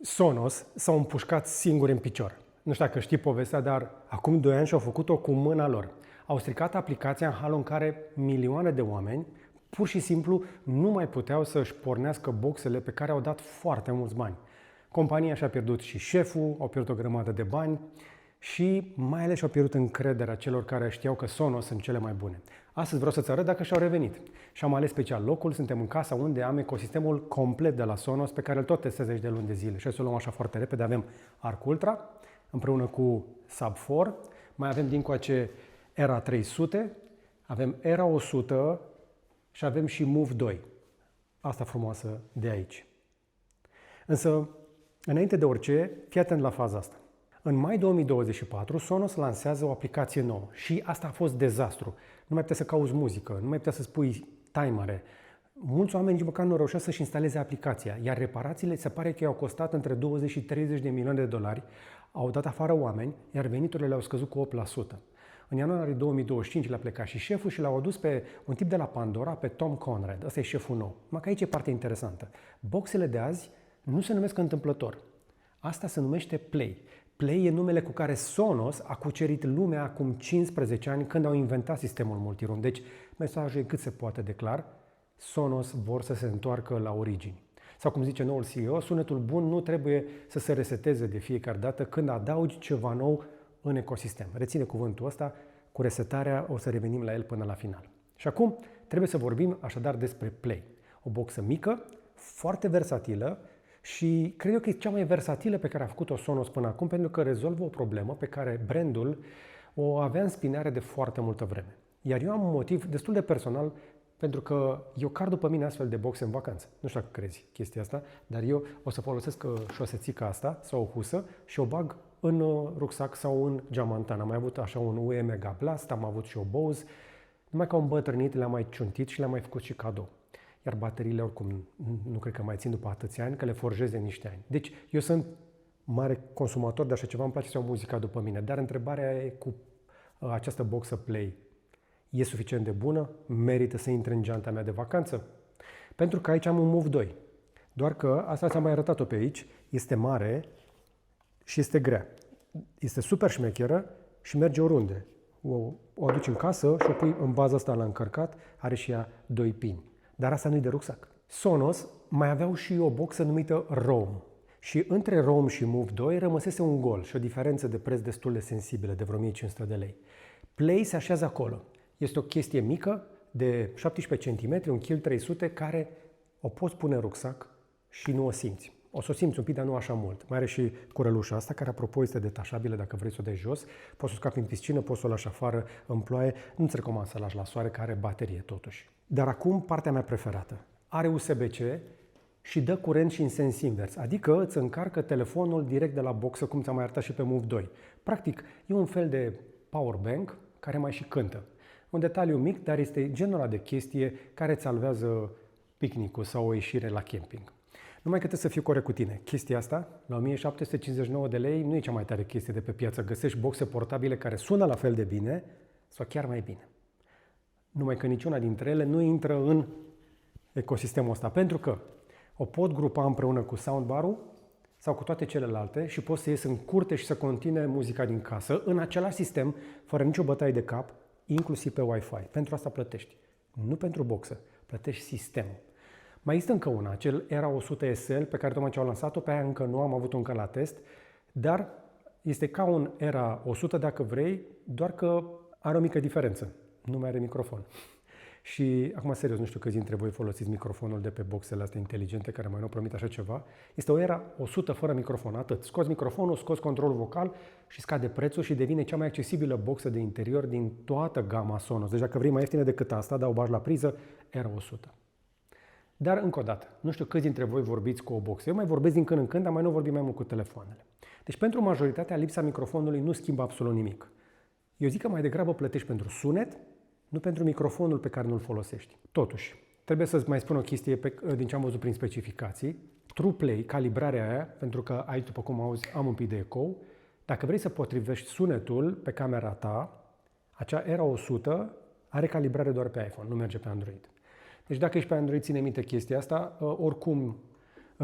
Sonos s-au împușcat singuri în picior. Nu știu dacă știi povestea, dar acum 2 ani și-au făcut-o cu mâna lor. Au stricat aplicația în halul în care milioane de oameni pur și simplu nu mai puteau să-și pornească boxele pe care au dat foarte mulți bani. Compania și-a pierdut și șeful, au pierdut o grămadă de bani și mai ales și-au pierdut încrederea celor care știau că Sonos sunt cele mai bune. Astăzi vreau să-ți arăt dacă și-au revenit. Și am ales special locul, suntem în casa unde am ecosistemul complet de la Sonos, pe care îl tot testez aici de luni de zile. Și să o luăm așa foarte repede. Avem Arc Ultra, împreună cu Sub 4, mai avem dincoace Era 300, avem Era 100 și avem și Move 2. Asta frumoasă de aici. Însă, înainte de orice, fii atent la faza asta. În mai 2024, Sonos lansează o aplicație nouă și asta a fost dezastru. Nu mai puteai să cauți muzică, nu mai puteai să spui timere. Mulți oameni nici măcar nu reușeau să-și instaleze aplicația, iar reparațiile se pare că i-au costat între 20 și 30 de milioane de dolari, au dat afară oameni, iar veniturile le-au scăzut cu 8%. În ianuarie 2025 le-a plecat și șeful și l-au adus pe un tip de la Pandora, pe Tom Conrad. Ăsta e șeful nou. Numai că aici e partea interesantă. Boxele de azi nu se numesc întâmplător. Asta se numește Play. Play e numele cu care Sonos a cucerit lumea acum 15 ani când au inventat sistemul multiroom. Deci mesajul e cât se poate de clar. Sonos vor să se întoarcă la origini. Sau cum zice noul CEO, sunetul bun nu trebuie să se reseteze de fiecare dată când adaugi ceva nou în ecosistem. Reține cuvântul ăsta, cu resetarea o să revenim la el până la final. Și acum trebuie să vorbim așadar despre Play. O boxă mică, foarte versatilă și cred eu că e cea mai versatilă pe care a făcut-o Sonos până acum pentru că rezolvă o problemă pe care brandul o avea în spinare de foarte multă vreme. Iar eu am un motiv destul de personal pentru că eu car după mine astfel de boxe în vacanță. Nu știu dacă crezi chestia asta, dar eu o să folosesc șosețica asta sau o husă și o bag în rucsac sau în geamantan. Am mai avut așa un UE Mega Blast, am avut și o Bose, numai că am îmbătrânit, le-am mai ciuntit și le-am mai făcut și cadou. Iar bateriile oricum nu cred că mai țin după atâția ani, că le forjez de niște ani. Deci eu sunt mare consumator de așa ceva, îmi place să iau muzica după mine, dar întrebarea e cu această boxă Play. E suficient de bună? Merită să intre în geanta mea de vacanță? Pentru că aici am un Move 2. Doar că, asta ți-am mai arătat-o pe aici, este mare și este grea. Este super șmecheră și merge oriunde. O aduci în casă și o pui în baza asta la încărcat, are și ea 2 pini. Dar asta nu-i de rucsac. Sonos mai aveau și o boxă numită Roam. Și între Roam și Move 2 rămăsese un gol și o diferență de preț destul de sensibilă, de vreo 1500 de lei. Play se așează acolo. Este o chestie mică, de 17 cm, un kg 300, care o poți pune în rucsac și nu o simți. O să o simți un pic, dar nu așa mult. Mai are și curălușa asta, care apropo este detașabilă dacă vrei să o dai jos. Poți să o scapi în piscină, poți să o lași afară în ploaie. Nu-ți recomand să lași la soare, care are baterie totuși. Dar acum partea mea preferată. Are USB-C și dă curent și în sens invers. Adică îți încarcă telefonul direct de la boxă, cum ți-am mai arătat și pe Move 2. Practic, e un fel de powerbank care mai și cântă. Un detaliu mic, dar este genul ăla de chestie care îți salvează picnicul sau o ieșire la camping. Numai că trebuie să fiu corect cu tine. Chestia asta, la 1759 de lei, nu e cea mai tare chestie de pe piață. Găsești boxe portabile care sună la fel de bine sau chiar mai bine. Numai că niciuna dintre ele nu intră în ecosistemul ăsta, pentru că o pot grupa împreună cu soundbar-ul sau cu toate celelalte și poți să ies în curte și să continue muzica din casă în același sistem, fără nicio bătaie de cap, inclusiv pe Wi-Fi. Pentru asta plătești. Nu pentru boxă, plătești sistemul. Mai există încă una, acel Era 100 SL pe care tocmai ce au lansat-o, pe aia încă nu am avut încă la test, dar este ca un Era 100 dacă vrei, doar că are o mică diferență. Nu mai are microfon. Și acum serios, nu știu câți dintre voi folosiți microfonul de pe boxele astea inteligente care mai nu promit așa ceva. Este o Era 100 fără microfon, atât. Scoți microfonul, scoți controlul vocal și scade prețul și devine cea mai accesibilă boxă de interior din toată gama Sonos. Deci dacă vrei mai ieftină decât asta, dau bagi la priză, Era 100. Dar încă o dată, nu știu câți dintre voi vorbiți cu o boxă. Eu mai vorbesc din când în când, dar mai nu vorbim mai mult cu telefoanele. Deci pentru majoritatea, lipsa microfonului nu schimbă absolut nimic. Eu zic că mai degrabă plătești pentru sunet, nu pentru microfonul pe care nu-l folosești. Totuși, trebuie să-ți mai spun o chestie din ce am văzut prin specificații. TruePlay, calibrarea aia, pentru că aici, după cum auzi, am un pic de ecou. Dacă vrei să potrivești sunetul pe camera ta, acea Era 100 are calibrare doar pe iPhone, nu merge pe Android. Deci dacă ești pe Android, ține minte chestia asta, oricum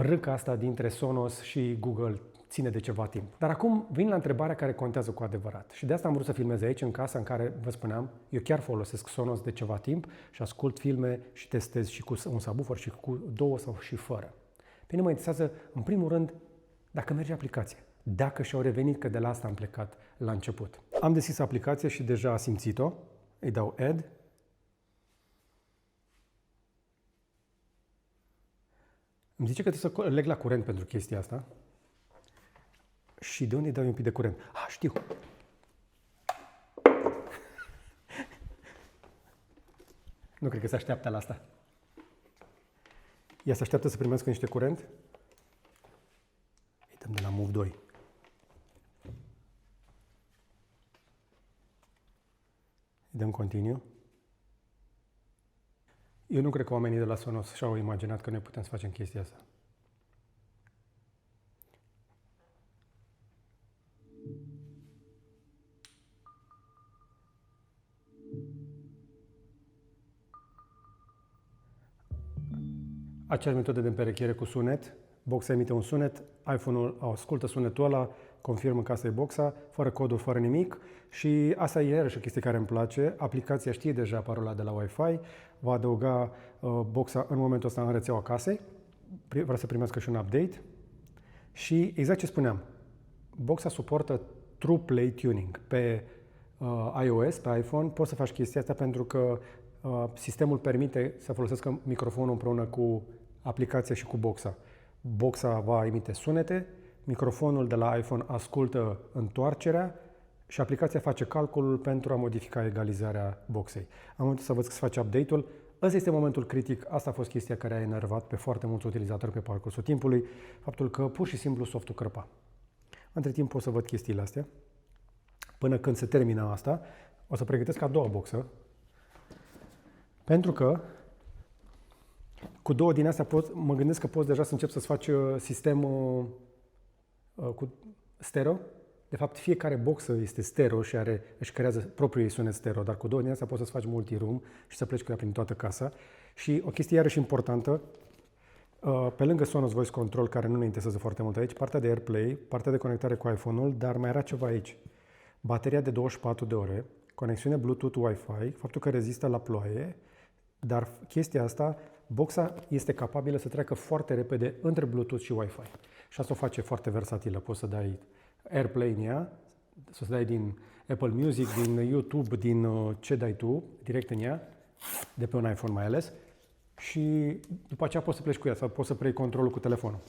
râca asta dintre Sonos și Google ține de ceva timp. Dar acum vin la întrebarea care contează cu adevărat. Și de asta am vrut să filmez aici, în casa în care, vă spuneam, eu chiar folosesc Sonos de ceva timp și ascult filme și testez și cu un subwoofer și cu două sau și fără. Pe mine mă interesează, în primul rând, dacă merge aplicația. Dacă și-au revenit, că de la asta am plecat la început. Am deschis aplicația și deja a simțit-o. Îi dau Add. Îmi zice că trebuie să leg la curent pentru chestia asta. Și de unde îi dau un pic de curent? Știu! Nu cred că se așteaptă la asta. Ea se așteaptă să primească niște curent. Îi dăm de la Move 2. Îi dăm Continue. Eu nu cred că oamenii de la Sonos și-au imaginat că noi putem să facem chestia asta. Aceeași metodă de împerechiere cu sunet. Boxa emite un sunet, iPhone-ul ascultă sunetul ăla, confirmă că asta e boxa, fără coduri, fără nimic. Și asta e iarăși o chestie care îmi place. Aplicația știe deja parola de la Wi-Fi, va adăuga boxa în momentul ăsta în rețeaua casei, vrea să primească și un update. Și exact ce spuneam, boxa suportă True Play Tuning. Pe iOS, pe iPhone, poți să faci chestia asta pentru că sistemul permite să folosească microfonul împreună cu aplicația și cu boxa. Boxa va emite sunete, microfonul de la iPhone ascultă întoarcerea și aplicația face calculul pentru a modifica egalizarea boxei. Am momentul să văd că se face update-ul. Ăsta este momentul critic. Asta a fost chestia care a enervat pe foarte mulți utilizatori pe parcursul timpului. Faptul că pur și simplu softul crăpa. Între timp pot să văd chestiile astea. Până când se termină asta, o să pregătesc a doua boxă. Pentru că cu două din astea mă gândesc că poți deja să încep să-ți faci sistemul cu stereo. De fapt, fiecare boxă este stereo și își creează propriul ei sunet stereo, dar cu două din astea poți să-ți faci multi-room și să pleci cu ea prin toată casa. Și o chestie iarăși importantă, pe lângă Sonos Voice Control, care nu ne interesează foarte mult aici, partea de AirPlay, partea de conectare cu iPhone-ul, dar mai era ceva aici. Bateria de 24 de ore, conexiune Bluetooth Wi-Fi, faptul că rezistă la ploaie, dar chestia asta, boxa este capabilă să treacă foarte repede între Bluetooth și Wi-Fi. Și asta o face foarte versatilă. Poți să dai AirPlay în ea, să dai din Apple Music, din YouTube, din ce dai tu, direct în ea, de pe un iPhone mai ales. Și după aceea poți să pleci cu ea sau poți să preiei controlul cu telefonul.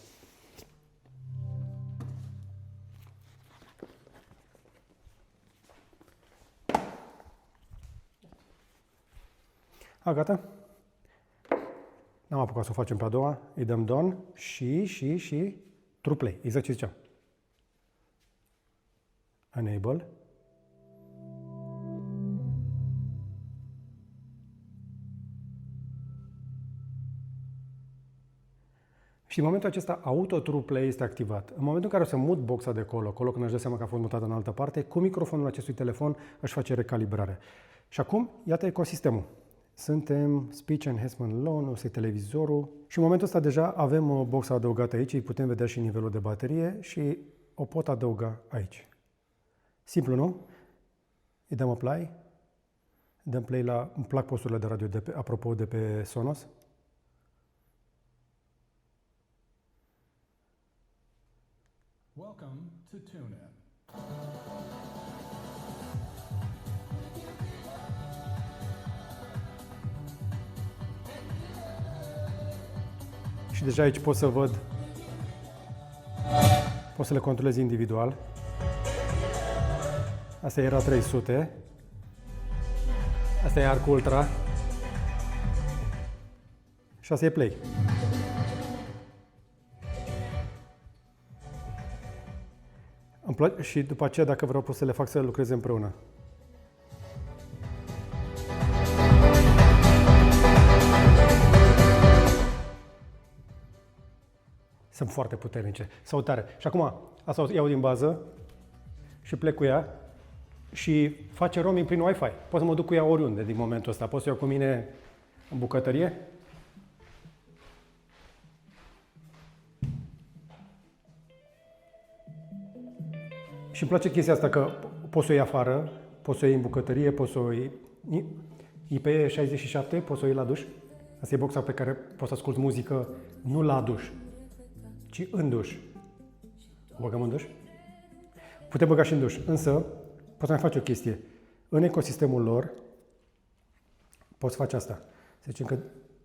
Gata? N-am apucat să o facem pe a doua. Îi dăm Done și True Play. Exact ce ziceam. Enable. Și în momentul acesta Auto True Play este activat. În momentul în care o să mut boxa de acolo când își dă seama că a fost mutată în altă parte, cu microfonul acestui telefon își face recalibrare. Și acum, iată ecosistemul. Suntem Speech Enhancement Loan, ăsta e televizorul și în momentul ăsta deja avem boxa adăugată aici, îi putem vedea și nivelul de baterie și o pot adăuga aici. Simplu, nu? Îi dăm Apply, dăm Play la... Îmi plac posturile de radio, apropo, de pe Sonos. Welcome to TuneIn. Și deja aici pot să văd, pot să le controlez individual. Asta era 300. Asta e Arc Ultra. Și asta e Play. Și după aceea, dacă vreau, pot să le fac să lucreze împreună. Sunt foarte puternice, sau tare. Și acum, asta o iau din bază și plec cu ea și face roaming prin Wi-Fi. Pot să mă duc cu ea oriunde din momentul ăsta. Pot să iau cu mine în bucătărie. Și îmi place chestia asta că poți să o iei afară, poți să o iei în bucătărie, poți să o iei IP67, poți să o iei la duș. Asta e boxa pe care poți să asculti muzică nu la duș, ci în duș. O băgăm în duș? Putem băga și în duș, însă poți mai face o chestie. În ecosistemul lor poți face asta. Să zicem că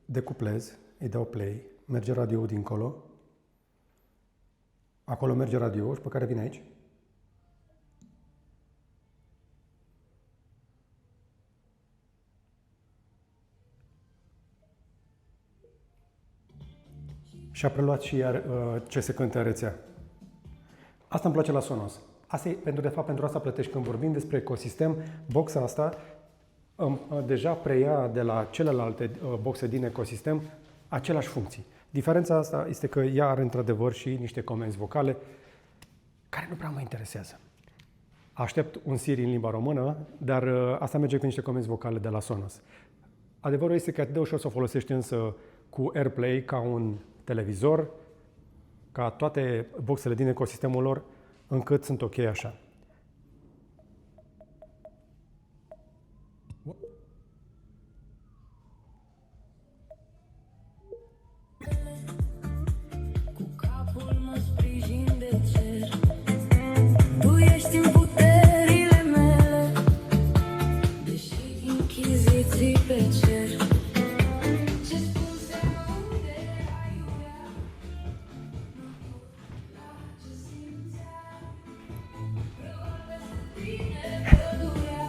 decuplez, îi dau play, merge radio dincolo, acolo merge radio și pe care vine aici. Și a preluat și iar ce se cântă în rețea. Asta îmi place la Sonos. Asta e, pentru asta plătești. Când vorbim despre ecosistem, boxa asta deja preia de la celelalte boxe din ecosistem aceleași funcții. Diferența asta este că ea are într-adevăr și niște comenzi vocale care nu prea mă interesează. Aștept un Siri în limba română, dar asta merge cu niște comenzi vocale de la Sonos. Adevărul este că atât de ușor să o folosești însă cu AirPlay ca un televizor, ca toate boxele din ecosistemul lor, încât sunt ok așa. Cu capul mă sprijin de cer. Tu ești în puterile mele, deși închiziții pe cer. Ce spun să aude aiurea, ce simțeam, bine pădurea.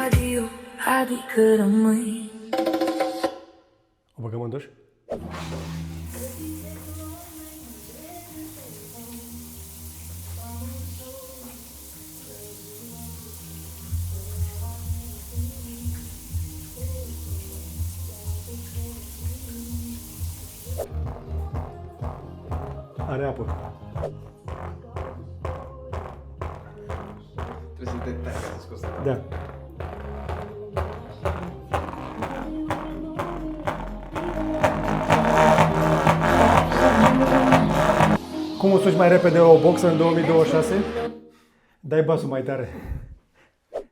Adio, adică rămâi. O băgăm în duș? Are apă. Trebuie să-i dai ca să scoți. Da. Cum o suci mai repede o boxă în 2026? Dai basul mai tare.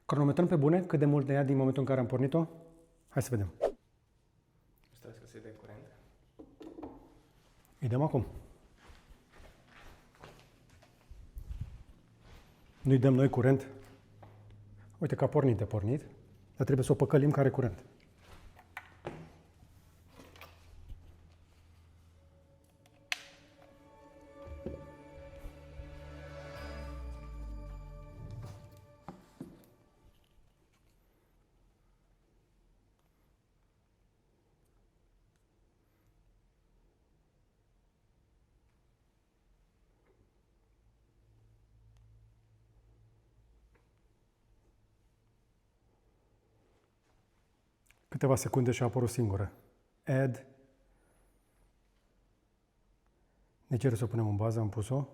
Cronometrăm pe bune cât de mult ne ia din momentul în care am pornit-o? Hai să vedem. Stai să-i dai curent. Îi dăm acum. Nu-i dăm noi curent. Uite că a pornit de pornit, dar trebuie să o păcălim care curent. Câteva secunde și a apărut singură. Add. Ne cere să o punem în bază, am pus-o.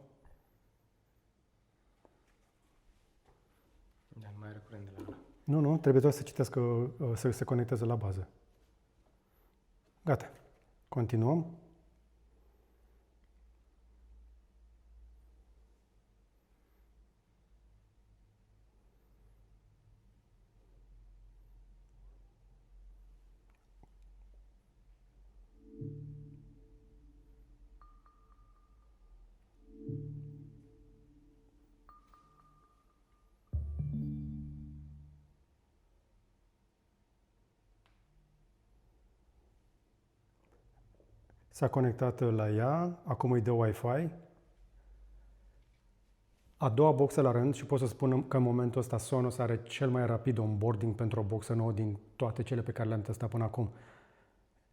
Da, nu mai are curent de la ăla. Nu, trebuie doar să citească, să se conecteze la bază. Gata. Continuăm. S-a conectat la ea, acum îi dă Wi-Fi. A doua boxă la rând și pot să spun că în momentul ăsta Sonos are cel mai rapid onboarding pentru o boxă nouă din toate cele pe care le-am testat până acum.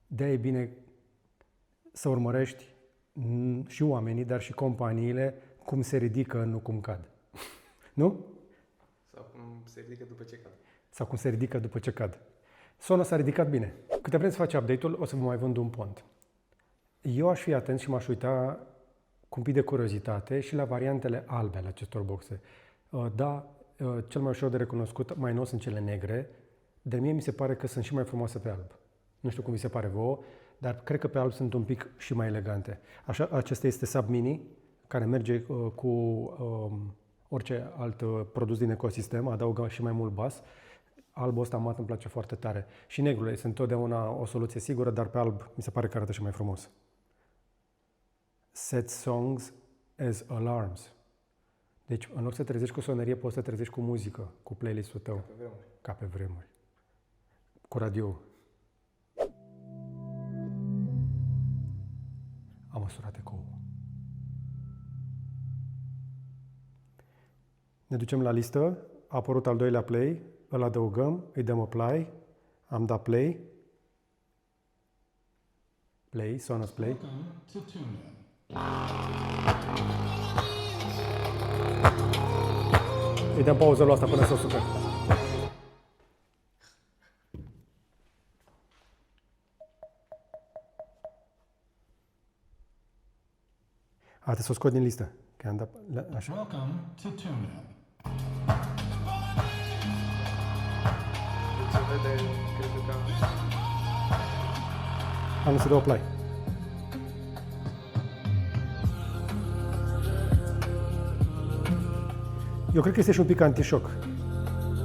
De-aia e bine să urmărești și oamenii, dar și companiile cum se ridică, nu cum cad. Nu? Sau cum se ridică după ce cad. Sau cum se ridică după ce cad. Sonos s-a ridicat bine. Câte vrem să faci update-ul, o să vă mai vând un pont. Eu aș fi atent și m-aș uita cu un pic de curiozitate și la variantele albe ale acestor boxe. Da, cel mai ușor de recunoscut, mai nou sunt cele negre, dar mie mi se pare că sunt și mai frumoase pe alb. Nu știu cum vi se pare vouă, dar cred că pe alb sunt un pic și mai elegante. Așa, acesta este Sub Mini, care merge cu orice alt produs din ecosistem, adaugă și mai mult bas. Albul ăsta mat îmi place foarte tare. Și negrul este întotdeauna o soluție sigură, dar pe alb mi se pare că arată și mai frumos. Set songs as alarms. Deci, în loc să trezești cu sonerie, poți să trezești cu muzică, cu playlist-ul tău. Pe vremuri. Ca pe vremuri. Cu radio. Am măsurat eco-ul. Ne ducem la listă. A apărut al doilea play. Îl adăugăm, îi dăm apply. Am dat play. Play, Sonos Play. Îi dăm pauză la asta până să o sucă. Trebuie să o scot din listă. Că am dat, așa. Welcome to TuneIn. Deci se vede, cred că... Nu se dă apply. Eu cred că este și un pic antișoc.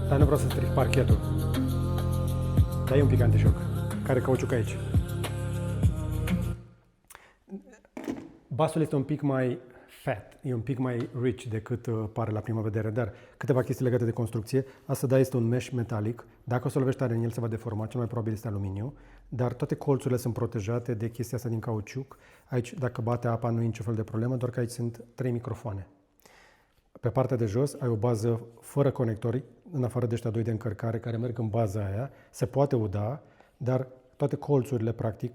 Dar nu vreau să stric parchetul. Dar e un pic antișoc. Care cauciuc aici. Basul este un pic mai fat, e un pic mai rich decât pare la prima vedere, dar câteva chestii legate de construcție. Asta da, este un mesh metalic. Dacă o să lovești tare în el, se va deforma, cel mai probabil este aluminiu, dar toate colțurile sunt protejate de chestia asta din cauciuc. Aici, dacă bate apa, nu e niciun fel de problemă, doar că aici sunt 3 microfoane. Pe partea de jos ai o bază fără conectori, în afară de ăștia 2 de încărcare care merg în baza aia. Se poate uda, dar toate colțurile, practic,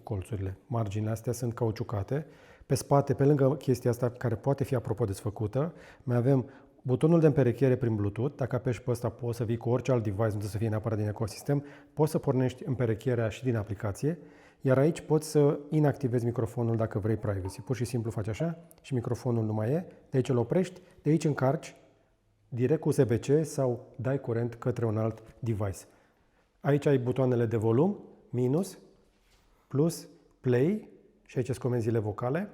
marginile astea sunt cauciucate. Pe spate, pe lângă chestia asta, care poate fi apropo desfăcută, mai avem butonul de împerechiere prin Bluetooth. Dacă apeși pe ăsta, poți să vii cu orice alt device, nu trebuie să fie neapărat din ecosistem. Poți să pornești împerechierea și din aplicație, iar aici poți să inactivezi microfonul dacă vrei privacy. Pur și simplu faci așa și microfonul nu mai e. De aici îl oprești, de aici încarci direct cu USB-C sau dai curent către un alt device. Aici ai butoanele de volum, minus, plus, play și aici sunt comenzile vocale.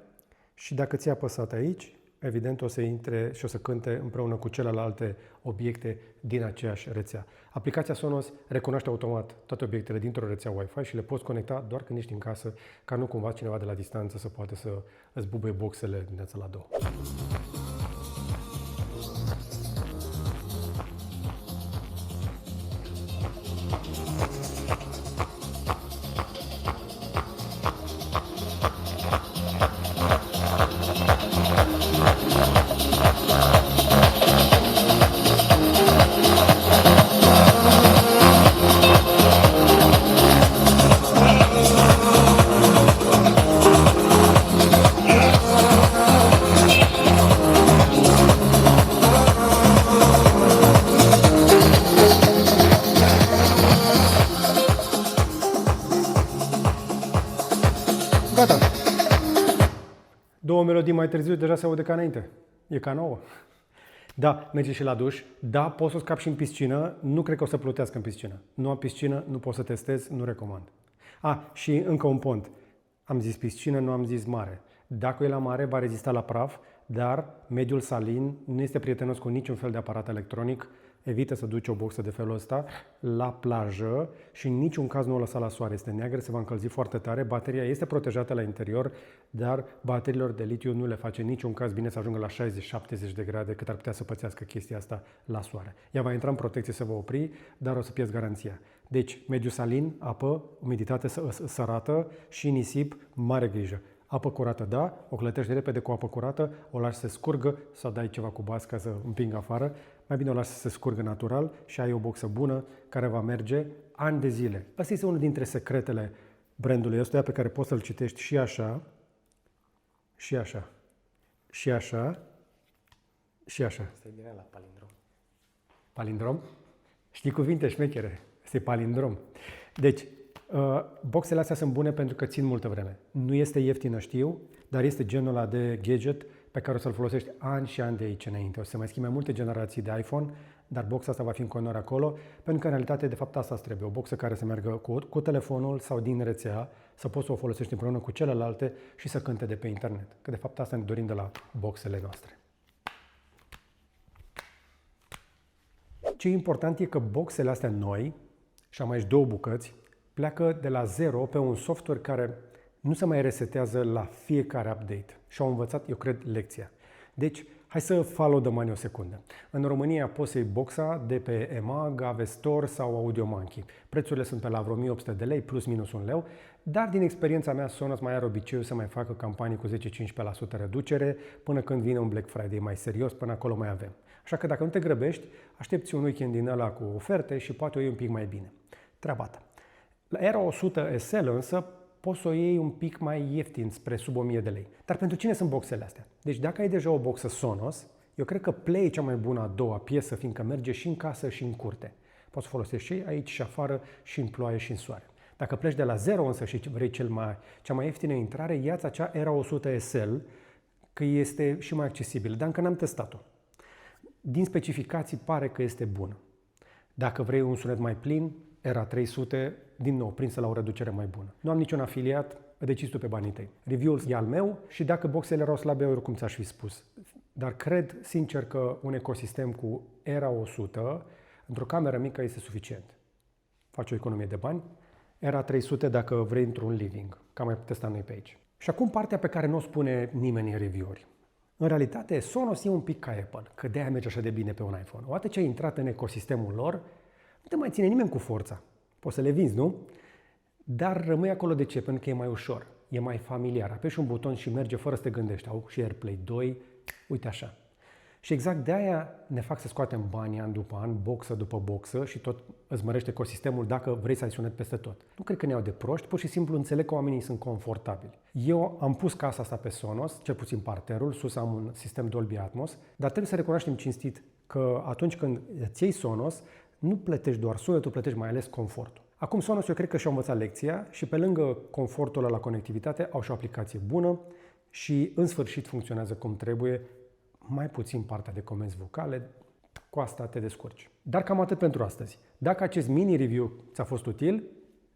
Și dacă ți-ai apăsat aici, evident o să intre și o să cânte împreună cu celelalte obiecte din aceeași rețea. Aplicația Sonos recunoaște automat toate obiectele dintr-o rețea Wi-Fi și le poți conecta doar când ești în casă, ca nu cumva cineva de la distanță să poate să îți bubuie boxele dimineața la 2. Gata. 2 melodii mai târziu deja se aude ca înainte. E ca nouă. Da, merge și la duș. Da, poți să scapi și în piscină. Nu cred că o să plutească în piscină. Nu am piscină, nu pot să testez, nu recomand. Și încă un pont. Am zis piscină, nu am zis mare. Dacă e la mare, va rezista la praf, dar mediul salin nu este prietenos cu niciun fel de aparat electronic. Evită să duci o boxă de felul ăsta la plajă și în niciun caz nu o lăsa la soare. Este neagră, se va încălzi foarte tare. Bateria este protejată la interior, dar bateriilor de litiu nu le face în niciun caz bine să ajungă la 60-70 de grade, cât ar putea să pățească chestia asta la soare. Ea va intra în protecție, se va opri, dar o să pierzi garanția. Deci, mediu salin, apă, umiditate sărată și nisip, mare grijă. Apă curată, da, o clătești repede cu apă curată, o lași să scurgă sau dai ceva cu bas ca să împingă afară. Mai bine o lași să se scurgă natural și ai o boxă bună care va merge ani de zile. Asta este unul dintre secretele brandului ăstuia pe care poți să-l citești și așa, și așa, și așa, și așa. Asta e bine la palindrom. Palindrom? Știi cuvinte șmechere. Este palindrom. Deci, boxele astea sunt bune pentru că țin multă vreme. Nu este ieftină, știu, dar este genul ăla de gadget pe care o să-l folosești ani și ani de aici înainte. O să se mai schimbe multe generații de iPhone, dar boxa asta va fi în continuare acolo, pentru că în realitate, de fapt, asta îți trebuie. O boxă care să meargă cu telefonul sau din rețea, să poți să o folosești împreună cu celelalte și să cânte de pe internet. Că de fapt asta ne dorim de la boxele noastre. Ce e important e că boxele astea noi, și am aici două bucăți, pleacă de la zero pe un software care nu se mai resetează la fiecare update. Și au învățat, eu cred, lecția. Deci, hai să follow the money o secundă. În România poți să iei boxa de pe EMAG, Avestor sau AudioMonkey. Prețurile sunt pe la vreo 1800 de lei, plus minus un leu, dar din experiența mea Sonos mai are obiceiul să mai facă campanii cu 10-15% reducere până când vine un Black Friday mai serios, până acolo mai avem. Așa că dacă nu te grăbești, aștepți un weekend din ăla cu oferte și poate o iei un pic mai bine. Treaba ta. La Era 100 SL însă poți să o iei un pic mai ieftin, spre sub 1000 de lei. Dar pentru cine sunt boxele astea? Deci dacă ai deja o boxă Sonos, eu cred că Play e cea mai bună a doua piesă, fiindcă merge și în casă și în curte. Poți să folosești și aici și afară, și în ploaie și în soare. Dacă pleci de la zero însă și vrei cea mai ieftină intrare, ia-ți acea Era 100 SL, că este și mai accesibilă, dar încă n-am testat-o. Din specificații pare că este bună. Dacă vrei un sunet mai plin, Era 300, din nou, prinsă la o reducere mai bună. Nu am niciun afiliat, decizi tu pe banii tăi. Review-ul e al meu și dacă boxele erau slabe, oricum ți-aș fi spus. Dar cred, sincer, că un ecosistem cu Era 100, într-o cameră mică, este suficient. Faci o economie de bani. Era 300 dacă vrei într-un living, ca mai testam noi pe aici. Și acum partea pe care nu o spune nimeni în review-uri. În realitate, Sonos e un pic ca Apple, că de-aia merge așa de bine pe un iPhone. Odată ce ai intrat în ecosistemul lor, nu te mai ține nimeni cu forța. Poți să le vinzi, nu? Dar rămâi acolo de ce? Pentru că e mai ușor, e mai familiar. Apeși un buton și merge fără să te gândești. Au și AirPlay 2, uite așa. Și exact de aia ne fac să scoatem bani an după an, boxă după boxă și tot îți mărește ecosistemul dacă vrei să ai sunet peste tot. Nu cred că ne iau de proști, pur și simplu înțeleg că oamenii sunt confortabili. Eu am pus casa asta pe Sonos, cel puțin parterul, sus am un sistem Dolby Atmos, dar trebuie să recunoaștem cinstit că atunci când îți iei Sonos, nu plătești doar sunetul, plătești mai ales confortul. Acum Sonos eu cred că și-au învățat lecția și pe lângă confortul ăla la conectivitate au și o aplicație bună și în sfârșit funcționează cum trebuie, mai puțin partea de comenzi vocale, cu asta te descurci. Dar cam atât pentru astăzi. Dacă acest mini-review ți-a fost util,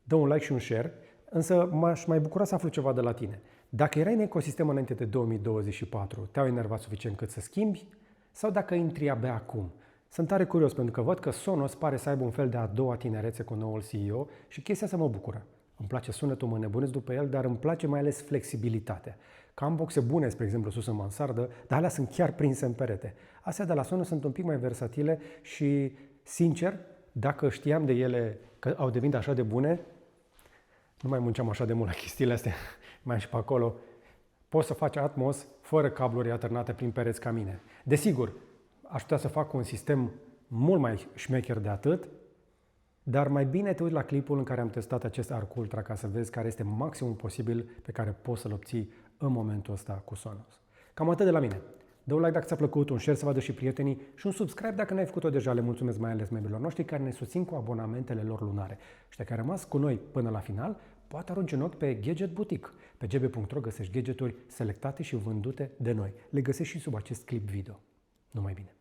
dă un like și un share, însă m-aș mai bucura să aflu ceva de la tine. Dacă erai în ecosistem înainte de 2024, te-au enervat suficient cât să schimbi? Sau dacă intri abia acum? Sunt tare curios pentru că văd că Sonos pare să aibă un fel de a doua tinerețe cu noul CEO și chestia asta mă bucură. Îmi place sunetul, mă nebunesc după el, dar îmi place mai ales flexibilitatea. Că am boxe bune, spre exemplu, sus în mansardă, dar alea sunt chiar prinse în perete. Astea de la Sonos sunt un pic mai versatile și, sincer, dacă știam de ele că au devenit așa de bune, nu mai munceam așa de mult la chestiile astea, mai și pe acolo. Poți să faci Atmos fără cabluri alternate prin pereți ca mine. Desigur, aș putea să fac un sistem mult mai șmecher de atât, dar mai bine te uiți la clipul în care am testat acest Arc Ultra ca să vezi care este maximul posibil pe care poți să-l obții în momentul ăsta cu Sonos. Cam atât de la mine. Dă un like dacă ți-a plăcut, un share să vadă și prietenii și un subscribe dacă n-ai făcut-o deja. Le mulțumesc mai ales membrilor noștri care ne susțin cu abonamentele lor lunare. Și dacă ai rămas cu noi până la final, poate arunci un ochi pe Gadget Boutique. Pe gb.ro găsești gadgeturi selectate și vândute de noi. Le găsești și sub acest clip video. Numai bine!